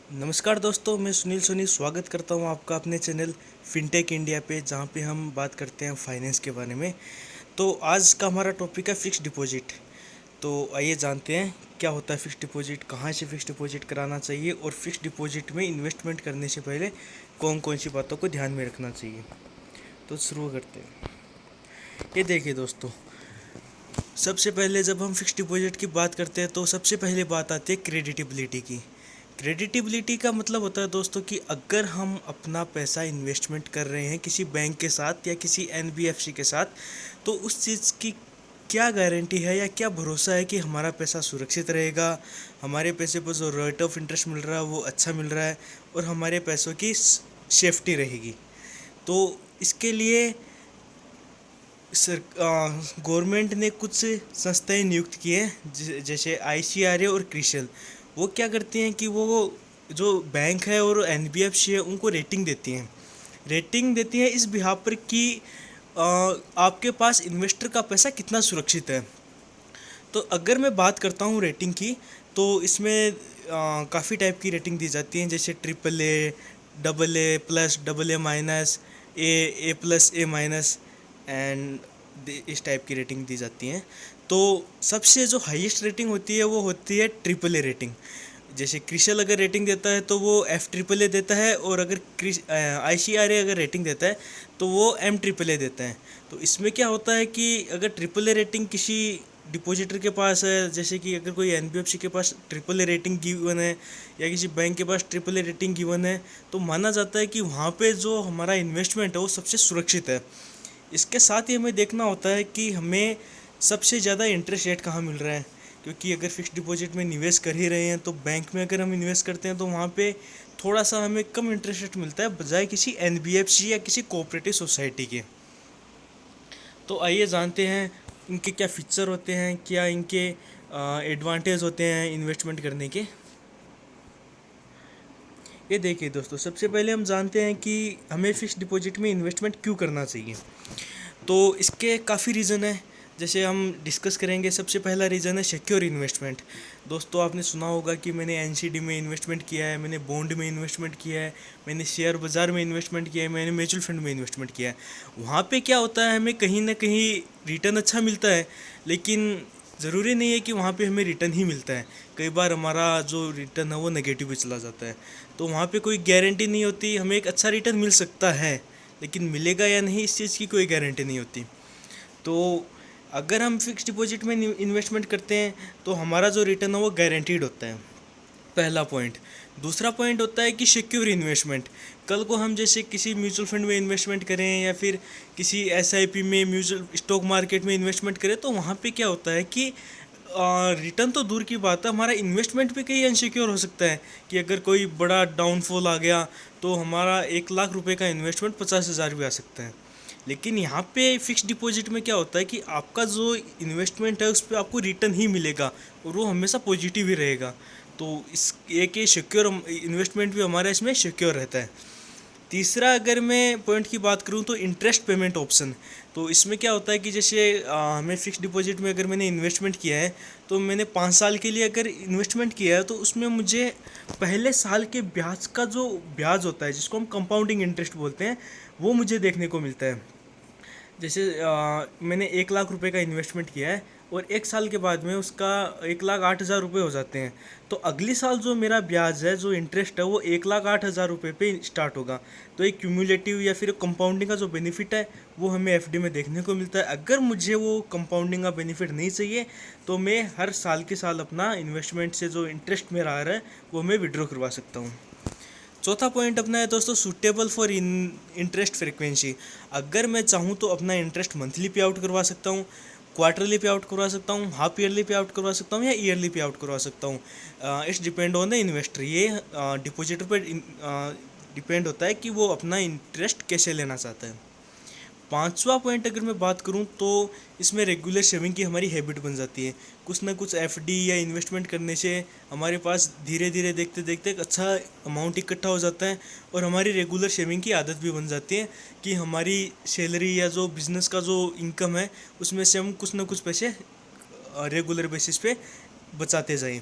नमस्कार दोस्तों, मैं सुनील सोनी स्वागत करता हूं आपका अपने चैनल फिनटेक इंडिया पे, जहां पे हम बात करते हैं फाइनेंस के बारे में। तो आज का हमारा टॉपिक है फिक्स्ड डिपॉजिट। तो आइए जानते हैं क्या होता है फिक्स्ड डिपॉजिट, कहां से फिक्स्ड डिपॉजिट कराना चाहिए और फिक्स्ड डिपॉजिट में इन्वेस्टमेंट करने से पहले कौन कौन सी बातों को ध्यान में रखना चाहिए। तो शुरू करते हैं। ये देखिए दोस्तों, सबसे पहले जब हम फिक्स्ड डिपॉजिट की बात करते हैं तो सबसे पहले बात आती है क्रेडिटेबिलिटी की। क्रेडिटेबिलिटी का मतलब होता है दोस्तों कि अगर हम अपना पैसा इन्वेस्टमेंट कर रहे हैं किसी बैंक के साथ या किसी एनबीएफसी के साथ, तो उस चीज़ की क्या गारंटी है या क्या भरोसा है कि हमारा पैसा सुरक्षित रहेगा, हमारे पैसे पर जो रेट ऑफ इंटरेस्ट मिल रहा है वो अच्छा मिल रहा है और हमारे पैसों की सेफ्टी रहेगी। तो इसके लिए सर गवर्नमेंट ने कुछ संस्थाएं नियुक्त की हैं, जैसे आईसीआरए और क्रिशल। वो क्या करती हैं कि वो जो बैंक है और एनबीएफसी है उनको रेटिंग देती हैं इस बिहाफ पर कि आपके पास इन्वेस्टर का पैसा कितना सुरक्षित है। तो अगर मैं बात करता हूँ रेटिंग की, तो इसमें काफ़ी टाइप की रेटिंग दी जाती हैं, जैसे triple A, double A plus, double A minus, A plus, A minus and इस टाइप की रेटिंग दी जाती हैं। तो सबसे जो हाईएस्ट रेटिंग होती है वो होती है ट्रिपल ए रेटिंग। जैसे क्रिशल अगर रेटिंग देता है तो वो एफ ट्रिपल ए देता है, और अगर आईसीआरए अगर रेटिंग देता है तो वो एम ट्रिपल ए देता है। तो इसमें क्या होता है कि अगर ट्रिपल ए रेटिंग किसी डिपॉजिटर के पास है, जैसे कि अगर कोई एनबीएफसी के पास ट्रिपल ए रेटिंग गिवन है या किसी बैंक के पास ट्रिपल ए रेटिंग गिवन है, तो माना जाता है कि वहाँ पे जो हमारा इन्वेस्टमेंट है वो सबसे सुरक्षित है। इसके साथ ही हमें देखना होता है कि हमें सबसे ज़्यादा इंटरेस्ट रेट कहाँ मिल रहा है, क्योंकि अगर फिक्स्ड डिपॉजिट में निवेश कर ही रहे हैं तो बैंक में अगर हम इन्वेस्ट करते हैं तो वहाँ पे थोड़ा सा हमें कम इंटरेस्ट रेट मिलता है बजाय किसी एनबीएफसी या किसी कोऑपरेटिव सोसाइटी के। तो आइए जानते हैं इनके क्या फीचर होते हैं, क्या इनके एडवांटेज होते हैं इन्वेस्टमेंट करने के। ये देखिए दोस्तों, सबसे पहले हम जानते हैं कि हमें फिक्स्ड डिपॉजिट में इन्वेस्टमेंट क्यों करना चाहिए। तो इसके काफ़ी रीज़न है, जैसे हम डिस्कस करेंगे। सबसे पहला रीज़न है सिक्योर इन्वेस्टमेंट। दोस्तों आपने सुना होगा कि मैंने एनसीडी में इन्वेस्टमेंट किया है, मैंने बॉन्ड में इन्वेस्टमेंट किया है, मैंने शेयर बाज़ार में इन्वेस्टमेंट किया है, मैंने म्यूचुअल फंड में इन्वेस्टमेंट किया है। वहाँ पे क्या होता है, हमें कहीं ना कहीं रिटर्न अच्छा मिलता है, लेकिन ज़रूरी नहीं है कि वहाँ पे हमें रिटर्न ही मिलता है। कई बार हमारा जो रिटर्न है वो नेगेटिव भी चला जाता है। तो वहाँ पे कोई गारंटी नहीं होती, हमें एक अच्छा रिटर्न मिल सकता है लेकिन मिलेगा या नहीं इस चीज़ की कोई गारंटी नहीं होती। तो अगर हम फिक्स डिपॉजिट में इन्वेस्टमेंट करते हैं तो हमारा जो रिटर्न है वो गारंटीड होता है, पहला पॉइंट। दूसरा पॉइंट होता है कि सिक्योर इन्वेस्टमेंट। कल को हम जैसे किसी म्यूचुअल फंड में इन्वेस्टमेंट करें या फिर किसी एसआईपी में, म्यूचुअल स्टॉक मार्केट में इन्वेस्टमेंट करें, तो वहाँ पे क्या होता है कि रिटर्न तो दूर की बात है, हमारा इन्वेस्टमेंट भी कहीं अनसिक्योर हो सकता है कि अगर कोई बड़ा डाउनफॉल आ गया तो हमारा 1 लाख रुपए का इन्वेस्टमेंट 50,000 भी आ सकता है। लेकिन यहाँ पे फिक्स डिपॉजिट में क्या होता है कि आपका जो इन्वेस्टमेंट है उस पर आपको रिटर्न ही मिलेगा और वो हमेशा पॉजिटिव ही रहेगा। तो इस एक ये सिक्योर इन्वेस्टमेंट भी हमारा इसमें सिक्योर रहता है। तीसरा अगर मैं पॉइंट की बात करूँ तो इंटरेस्ट पेमेंट ऑप्शन। तो इसमें क्या होता है कि जैसे हमें फिक्स डिपॉजिट में अगर मैंने इन्वेस्टमेंट किया है, तो मैंने 5 साल के लिए अगर इन्वेस्टमेंट किया है तो उसमें मुझे पहले साल के ब्याज का जो ब्याज होता है जिसको हम कंपाउंडिंग इंटरेस्ट बोलते हैं, वो मुझे देखने को मिलता है। जैसे मैंने 1 लाख रुपए का इन्वेस्टमेंट किया है और 1 साल के बाद में उसका 1,08,000 रुपये हो जाते हैं, तो अगली साल जो मेरा ब्याज है, जो इंटरेस्ट है, वो 1,08,000 रुपये पे स्टार्ट होगा। तो एक क्यूमुलेटिव या फिर कंपाउंडिंग का जो बेनिफिट है वो हमें एफडी में देखने को मिलता है। अगर मुझे वो कंपाउंडिंग का बेनिफिट नहीं चाहिए तो मैं हर साल के साल अपना इन्वेस्टमेंट से जो इंटरेस्ट मेरा आ रहा है वो मैं विड्रॉ करवा सकता हूँ। चौथा पॉइंट अपना है दोस्तों सूटेबल फॉर इंटरेस्ट फ्रिक्वेंसी। अगर मैं चाहूँ तो अपना इंटरेस्ट मंथली पे आउट करवा सकता हूँ, क्वार्टरली पे आउट करवा सकता हूँ, हाफ ईयरली पे आउट करवा सकता हूँ या ईयरली पे आउट करवा सकता हूँ। It's depend on the investor. ये डिपॉजिटर पर डिपेंड होता है कि वो अपना इंटरेस्ट कैसे लेना चाहता है। पांचवा पॉइंट अगर मैं बात करूं तो इसमें रेगुलर सेविंग की हमारी हैबिट बन जाती है। कुछ ना कुछ एफडी या इन्वेस्टमेंट करने से हमारे पास धीरे धीरे देखते देखते एक अच्छा अमाउंट इकट्ठा हो जाता है और हमारी रेगुलर सेविंग की आदत भी बन जाती है कि हमारी सैलरी या जो बिज़नेस का जो इनकम है उसमें से हम कुछ ना कुछ पैसे रेगुलर बेसिस पे बचाते जाएं।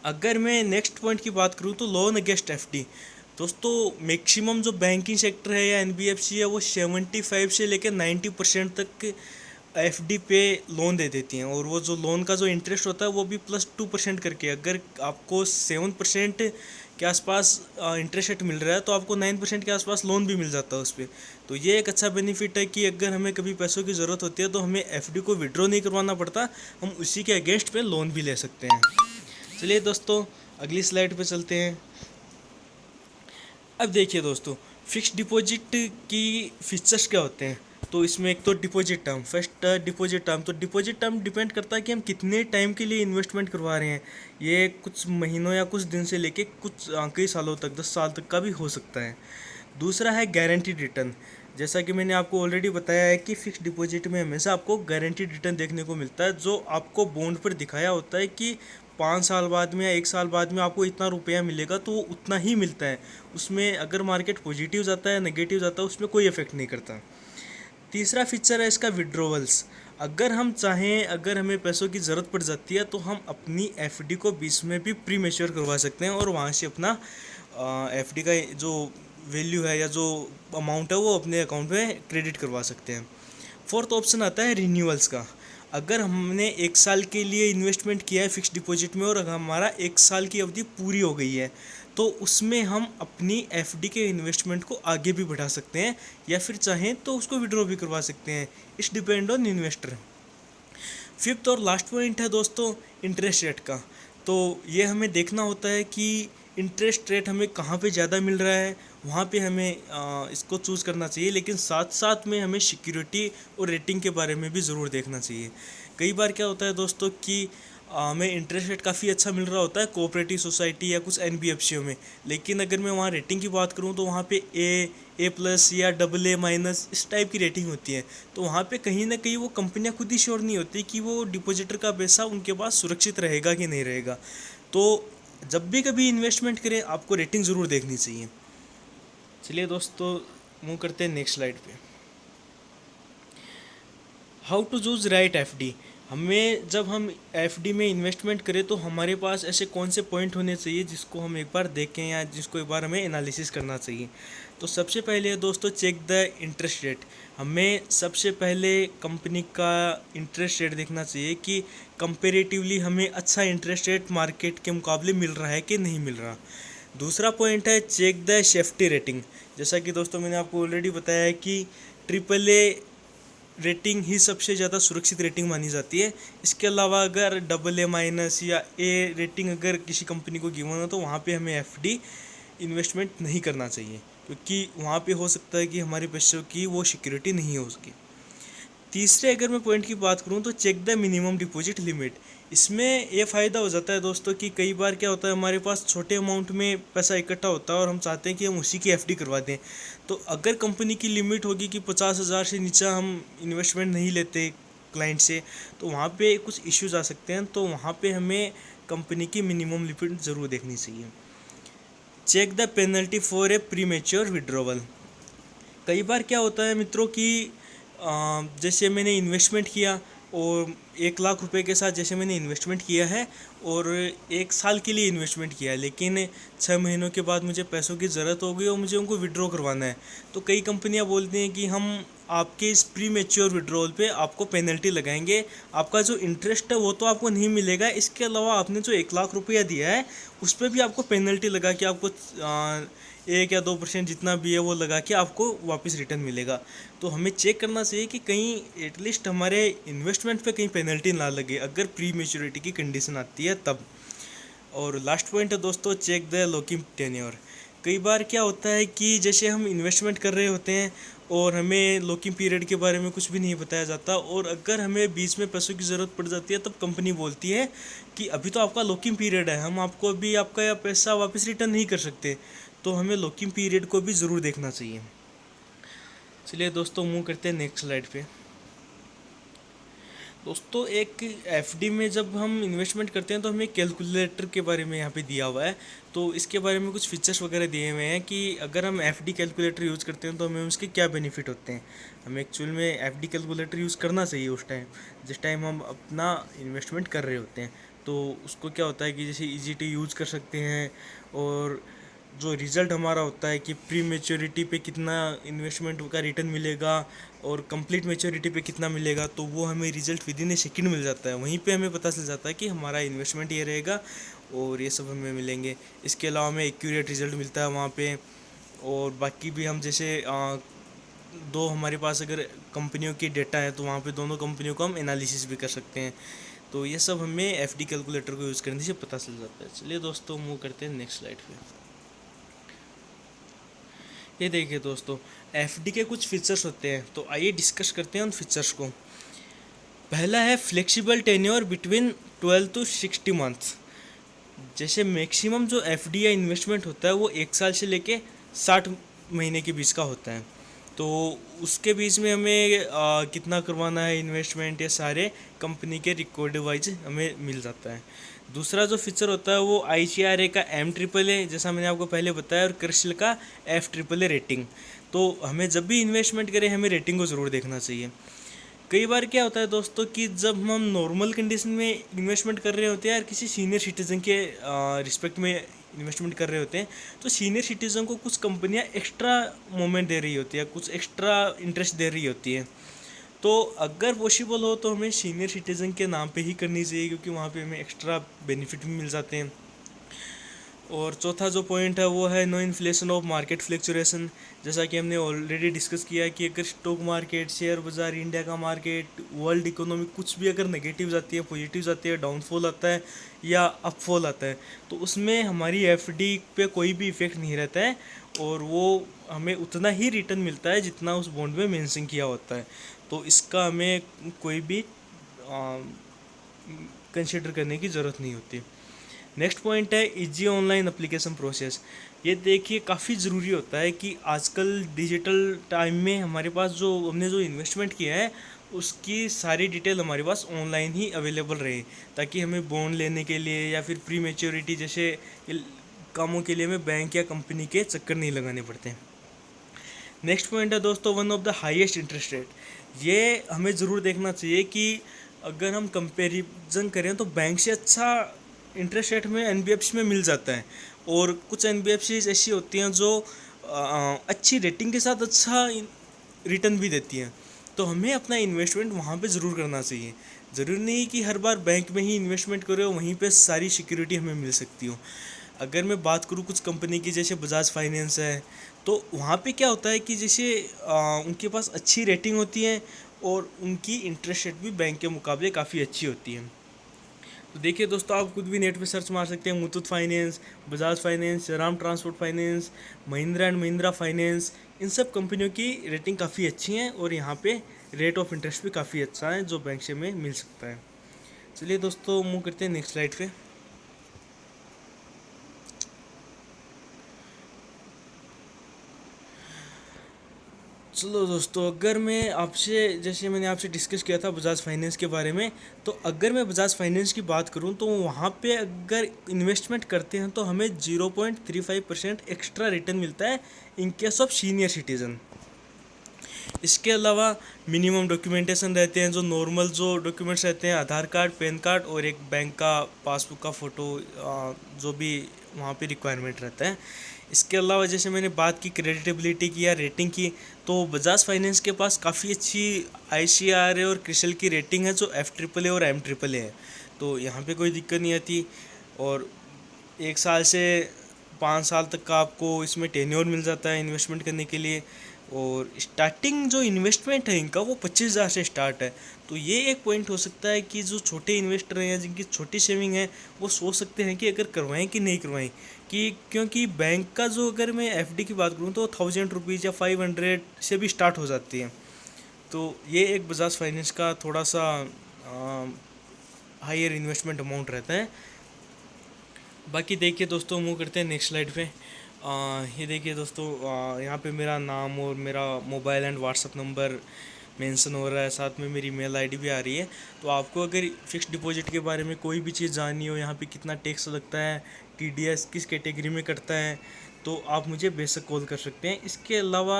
अगर मैं नेक्स्ट पॉइंट की बात करूँ तो लोन अगेंस्ट एफडी। दोस्तों मैक्सिमम जो बैंकिंग सेक्टर है या एनबीएफसी है वो 75 से लेकर 90% तक एफडी पे लोन दे देती हैं, और वो जो लोन का जो इंटरेस्ट होता है वो भी +2% करके। अगर आपको 7% के आसपास इंटरेस्ट रेट मिल रहा है तो आपको 9% के आसपास लोन भी मिल जाता है उस पर। तो ये एक अच्छा बेनिफिट है कि अगर हमें कभी पैसों की ज़रूरत होती है तो हमें एफडी को विड्रॉ नहीं करवाना पड़ता, हम उसी के अगेंस्ट पे लोन भी ले सकते हैं। चलिए दोस्तों अगली स्लाइड पे चलते हैं। अब देखिए दोस्तों, फिक्स्ड डिपॉजिट की फीचर्स क्या होते हैं। तो इसमें एक तो deposit term, first deposit term. तो डिपॉजिट टर्म डिपेंड करता है कि हम कितने टाइम के लिए इन्वेस्टमेंट करवा रहे हैं। ये कुछ महीनों या कुछ दिन से लेके कुछ कई सालों तक, 10 साल तक का भी हो सकता है। दूसरा है गारंटीड रिटर्न। जैसा कि मैंने आपको ऑलरेडी बताया है कि फिक्स डिपॉजिट में हमेशा आपको गारंटीड रिटर्न देखने को मिलता है, जो आपको बॉन्ड पर दिखाया होता है कि 5 साल बाद में या 1 साल बाद में आपको इतना रुपया मिलेगा, तो वो उतना ही मिलता है। उसमें अगर मार्केट पॉजिटिव जाता है नेगेटिव जाता है उसमें कोई इफेक्ट नहीं करता। तीसरा फीचर है इसका विड्रोवल्स। अगर हम चाहें, अगर हमें पैसों की ज़रूरत पड़ जाती है तो हम अपनी एफडी को बीच में भी प्री मैच्योर करवा सकते हैं और वहाँ से अपना एफडी का जो वैल्यू है या जो अमाउंट है वो अपने अकाउंट में क्रेडिट करवा सकते हैं। फोर्थ ऑप्शन आता है रिन्यूअल्स का। अगर हमने 1 साल के लिए इन्वेस्टमेंट किया है फिक्स डिपॉजिट में और अगर हमारा 1 साल की अवधि पूरी हो गई है तो उसमें हम अपनी एफडी के इन्वेस्टमेंट को आगे भी बढ़ा सकते हैं या फिर चाहें तो उसको विड्रॉ भी करवा सकते हैं। It's depend on investor. Fifth और लास्ट पॉइंट है दोस्तों इंटरेस्ट रेट का। तो ये हमें देखना होता है कि इंटरेस्ट रेट हमें कहाँ पे ज़्यादा मिल रहा है, वहाँ पे हमें इसको चूज़ करना चाहिए। लेकिन साथ साथ में हमें सिक्योरिटी और रेटिंग के बारे में भी ज़रूर देखना चाहिए। कई बार क्या होता है दोस्तों कि हमें इंटरेस्ट रेट काफ़ी अच्छा मिल रहा होता है कोऑपरेटिव सोसाइटी या कुछ एनबीएफसीओ में, लेकिन अगर मैं वहाँ रेटिंग की बात करूँ तो वहाँ पे ए+ या AA- इस टाइप की रेटिंग होती है। तो वहाँ पे कहीं ना कहीं वो कंपनियाँ खुद ही श्योर नहीं होती कि वो डिपॉजिटर का पैसा उनके पास सुरक्षित रहेगा कि नहीं रहेगा। तो जब भी कभी इन्वेस्टमेंट करें आपको रेटिंग ज़रूर देखनी चाहिए। चलिए दोस्तों मूव करते हैं नेक्स्ट स्लाइड पे। How to choose right FD. हमें जब हम एफडी में इन्वेस्टमेंट करें तो हमारे पास ऐसे कौन से पॉइंट होने चाहिए जिसको हम एक बार देखें या जिसको एक बार हमें एनालिसिस करना चाहिए। तो सबसे पहले दोस्तों चेक द इंटरेस्ट रेट। हमें सबसे पहले कंपनी का इंटरेस्ट रेट देखना चाहिए कि कंपेरेटिवली हमें अच्छा इंटरेस्ट रेट मार्केट के मुकाबले मिल रहा है कि नहीं मिल रहा। दूसरा पॉइंट है चेक द सेफ्टी रेटिंग। जैसा कि दोस्तों मैंने आपको ऑलरेडी बताया है कि AAA रेटिंग ही सबसे ज़्यादा सुरक्षित रेटिंग मानी जाती है। इसके अलावा अगर AA- या ए रेटिंग अगर किसी कंपनी को गिवन हो तो वहाँ पे हमें एफडी इन्वेस्टमेंट नहीं करना चाहिए, क्योंकि वहाँ पे हो सकता है कि हमारे पैसों की वो सिक्योरिटी नहीं हो सके। तीसरे अगर मैं पॉइंट की बात करूँ तो check the minimum deposit limit. इसमें ये फ़ायदा हो जाता है दोस्तों कि कई बार क्या होता है हमारे पास छोटे अमाउंट में पैसा इकट्ठा होता है और हम चाहते हैं कि हम उसी की एफडी करवा दें। तो अगर कंपनी की लिमिट होगी कि 50,000 से नीचे हम इन्वेस्टमेंट नहीं लेते क्लाइंट से, तो वहाँ पे कुछ इश्यूज आ सकते हैं। तो वहाँ पे हमें कंपनी की मिनिमम लिमिट ज़रूर देखनी चाहिए। Check the penalty for a premature withdrawal. कई बार क्या होता है मित्रों कि जैसे मैंने इन्वेस्टमेंट किया और 1 लाख रुपए के साथ जैसे मैंने इन्वेस्टमेंट किया है और 1 साल के लिए इन्वेस्टमेंट किया है, लेकिन 6 महीनों के बाद मुझे पैसों की ज़रूरत हो गई और मुझे उनको विड्रॉ करवाना है। तो कई कंपनियां बोलती हैं कि हम आपके इस प्री मैच्योर विड्रॉल पे आपको पेनल्टी लगाएंगे, आपका जो इंटरेस्ट है वो तो आपको नहीं मिलेगा, इसके अलावा आपने जो 1 लाख रुपया दिया है उस पर भी आपको पेनल्टी लगा के आपको 1 या 2% जितना भी है वो लगा के आपको वापस रिटर्न मिलेगा। तो हमें चेक करना चाहिए कि कहीं एटलीस्ट हमारे इन्वेस्टमेंट पे कहीं पेनल्टी ना लगे अगर प्री मैच्योरिटी की कंडीशन आती है तब। और लास्ट पॉइंट है दोस्तों चेक द लॉकिंग टेन्योर। कई बार क्या होता है कि जैसे हम इन्वेस्टमेंट कर रहे होते हैं और हमें लॉकिंग पीरियड के बारे में कुछ भी नहीं बताया जाता, और अगर हमें बीच में पैसों की ज़रूरत पड़ जाती है तब कंपनी बोलती है कि अभी तो आपका लॉकिंग पीरियड है, हम आपको अभी आपका पैसा वापस रिटर्न नहीं कर सकते। तो हमें लॉकिंग पीरियड को भी ज़रूर देखना चाहिए। चलिए दोस्तों मूव करते हैं नेक्स्ट स्लाइड पे। दोस्तों एक एफडी में जब हम इन्वेस्टमेंट करते हैं तो हमें कैलकुलेटर के बारे में यहाँ पे दिया हुआ है। तो इसके बारे में कुछ फीचर्स वगैरह दिए हुए हैं कि अगर हम एफडी कैलकुलेटर यूज़ करते हैं तो हमें उसके क्या बेनिफिट होते हैं। हमें एक्चुअल में एफडी कैलकुलेटर यूज़ करना चाहिए उस टाइम जिस टाइम हम अपना इन्वेस्टमेंट कर रहे होते हैं। तो उसको क्या होता है कि जैसे इजी टू यूज़ कर सकते हैं। और जो रिज़ल्ट हमारा होता है कि प्री मेच्योरिटी पे कितना इन्वेस्टमेंट का रिटर्न मिलेगा और कंप्लीट मेच्योरिटी पे कितना मिलेगा, तो वो हमें result within a second मिल जाता है। वहीं पे हमें पता चल जाता है कि हमारा इन्वेस्टमेंट ये रहेगा और ये सब हमें मिलेंगे। इसके अलावा हमें एक्यूरेट रिज़ल्ट मिलता है वहाँ पे। और बाकी भी हम जैसे दो हमारे पास अगर कंपनियों की डेटा है तो वहाँ पे दोनों कंपनियों को हम एनालिसिस भी कर सकते हैं। तो ये सब हमें एफडी कैलकुलेटर को यूज़ करने से पता चल जाता है। चलिए दोस्तों, मूव करते हैं नेक्स्ट स्लाइड पे। ये देखिए दोस्तों, एफडी के कुछ फीचर्स होते हैं, तो आइए डिस्कस करते हैं उन फीचर्स को। पहला है flexible tenure between 12 to 60 months. जैसे मैक्सिमम जो एफडी या इन्वेस्टमेंट होता है वो 1 साल से लेके 60 महीने के बीच का होता है। तो उसके बीच में हमें कितना करवाना है इन्वेस्टमेंट, ये सारे कंपनी के रिकॉर्ड वाइज हमें मिल जाता है। दूसरा जो फीचर होता है वो ICRA का M AAA, जैसा मैंने आपको पहले बताया, और क्रिसिल का FAAA रेटिंग। तो हमें जब भी इन्वेस्टमेंट करें हमें रेटिंग को ज़रूर देखना चाहिए। कई बार क्या होता है दोस्तों कि जब हम नॉर्मल कंडीशन में इन्वेस्टमेंट कर रहे होते हैं या किसी सीनियर सिटीज़न के रिस्पेक्ट में इन्वेस्टमेंट कर रहे होते हैं, तो सीनियर सिटीज़न को कुछ कंपनियां एक्स्ट्रा मोमेंट दे रही होती है, कुछ एक्स्ट्रा इंटरेस्ट दे रही होती है। तो अगर पॉसिबल हो तो हमें सीनियर सिटीज़न के नाम पे ही करनी चाहिए, क्योंकि वहाँ पे हमें एक्स्ट्रा बेनिफिट भी मिल जाते हैं। और चौथा जो पॉइंट है वो है no inflation of market fluctuation. जैसा कि हमने ऑलरेडी डिस्कस किया कि अगर स्टॉक मार्केट, शेयर बाज़ार, इंडिया का मार्केट, वर्ल्ड इकोनॉमी कुछ भी अगर नेगेटिव जाती है, पॉजिटिव जाती है, डाउनफॉल आता है या अपफॉल आता है, तो उसमें हमारी एफडी पे कोई भी इफेक्ट नहीं रहता है और वो हमें उतना ही रिटर्न मिलता है जितना उस बॉन्ड में मेंशन किया होता है। तो इसका हमें कोई भी कंसिडर करने की ज़रूरत नहीं होती। नेक्स्ट पॉइंट है इजी ऑनलाइन एप्लीकेशन प्रोसेस। ये देखिए काफ़ी ज़रूरी होता है कि आजकल डिजिटल टाइम में हमारे पास जो हमने जो इन्वेस्टमेंट किया है उसकी सारी डिटेल हमारे पास ऑनलाइन ही अवेलेबल रहे, ताकि हमें बॉन्ड लेने के लिए या फिर प्री मेच्योरिटी जैसे कामों के लिए हमें बैंक या कंपनी के चक्कर नहीं लगाने पड़ते। नेक्स्ट पॉइंट है दोस्तों one of the highest interest rate. ये हमें ज़रूर देखना चाहिए कि अगर हम कंपेरिजन करें तो बैंक से अच्छा इंटरेस्ट रेट में NBFC में मिल जाता है। और कुछ NBFCs ऐसी होती हैं जो अच्छी रेटिंग के साथ अच्छा रिटर्न भी देती हैं। तो हमें अपना इन्वेस्टमेंट वहाँ पे ज़रूर करना चाहिए। ज़रूरी नहीं कि हर बार बैंक में ही इन्वेस्टमेंट करो, वहीं पे सारी सिक्योरिटी हमें मिल सकती हो। अगर मैं बात करूँ कुछ कंपनी की, जैसे बजाज फाइनेंस है, तो वहाँ पे क्या होता है कि जैसे उनके पास अच्छी रेटिंग होती है और उनकी इंटरेस्ट रेट भी बैंक के मुकाबले काफ़ी अच्छी होती है। तो देखिए दोस्तों, आप खुद भी नेट पे सर्च मार सकते हैं, Muthoot finance, Bajaj finance, Shriram transport finance, Mahindra and Mahindra finance, इन सब कंपनियों की रेटिंग काफ़ी अच्छी है और यहाँ पे रेट ऑफ इंटरेस्ट भी काफ़ी अच्छा है जो बैंक से हमें मिल सकता है। चलिए दोस्तों, मूव करते हैं नेक्स्ट स्लाइड पे। चलो दोस्तों, अगर मैं आपसे, जैसे मैंने आपसे डिस्कस किया था बजाज फाइनेंस के बारे में, तो अगर मैं बजाज फाइनेंस की बात करूं तो वहाँ पे अगर इन्वेस्टमेंट करते हैं तो हमें 0.35% एक्स्ट्रा रिटर्न मिलता है in case of senior citizen. इसके अलावा मिनिमम डॉक्यूमेंटेशन रहते हैं, जो नॉर्मल जो डॉक्यूमेंट्स रहते हैं, आधार कार्ड, पैन कार्ड और एक बैंक का पासबुक का फ़ोटो, जो भी वहाँ पे रिक्वायरमेंट रहता है। इसके अलावा जैसे मैंने बात की क्रेडिटेबिलिटी की या रेटिंग की, तो बजाज फाइनेंस के पास काफ़ी अच्छी ICRA और क्रिसिल की रेटिंग है जो FAAA और M AAA है। तो यहाँ पे कोई दिक्कत नहीं आती। और 1 साल से 5 साल तक का आपको इसमें टेन्योर मिल जाता है इन्वेस्टमेंट करने के लिए। और स्टार्टिंग जो इन्वेस्टमेंट है इनका वो 25,000 से स्टार्ट है। तो ये एक पॉइंट हो सकता है कि जो छोटे इन्वेस्टर हैं, जिनकी छोटी सेविंग है, वो सोच सकते हैं कि अगर करवाएं कि नहीं करवाएं, कि क्योंकि बैंक का जो, अगर मैं FD की बात करूँ तो 1000 रुपीज़ या 500 से भी स्टार्ट हो जाती है। तो ये एक बजाज फाइनेंस का थोड़ा सा हायर इन्वेस्टमेंट अमाउंट रहता है। बाकी देखिए दोस्तों, मूव करते हैं नेक्स्ट स्लाइड पे। ये देखिए दोस्तों, यहाँ पे मेरा नाम और मेरा mobile and WhatsApp number mention हो रहा है, साथ में मेरी मेल ID भी आ रही है। तो आपको अगर फिक्स डिपॉजिट के बारे में कोई भी चीज़ जाननी हो, यहाँ पे कितना टैक्स लगता है, TDS किस कैटेगरी में कटता है, तो आप मुझे बेशक कॉल कर सकते हैं। इसके अलावा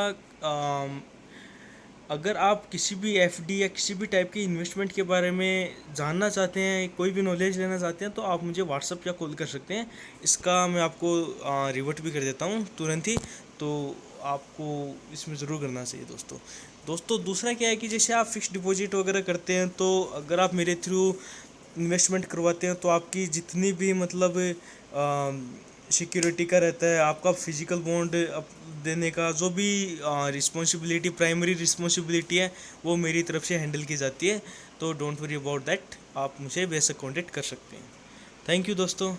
अगर आप किसी भी एफडी या किसी भी टाइप की इन्वेस्टमेंट के बारे में जानना चाहते हैं, कोई भी नॉलेज लेना चाहते हैं, तो आप मुझे व्हाट्सअप या कॉल कर सकते हैं। इसका मैं आपको रिवर्ट भी कर देता हूँ तुरंत ही। तो आपको इसमें ज़रूर करना चाहिए दोस्तों। दोस्तों दूसरा क्या है कि जैसे आप फिक्स डिपॉजिट वगैरह करते हैं, तो अगर आप मेरे थ्रू इन्वेस्टमेंट करवाते हैं तो आपकी जितनी भी मतलब सिक्योरिटी का रहता है, आपका फिजिकल बॉन्ड देने का जो भी रिस्पॉन्सिबिलिटी, प्राइमरी रिस्पॉन्सिबिलिटी है, वो मेरी तरफ से हैंडल की जाती है। तो डोंट वरी अबाउट दैट, आप मुझे बेशक कॉन्टेक्ट कर सकते हैं। थैंक यू दोस्तों।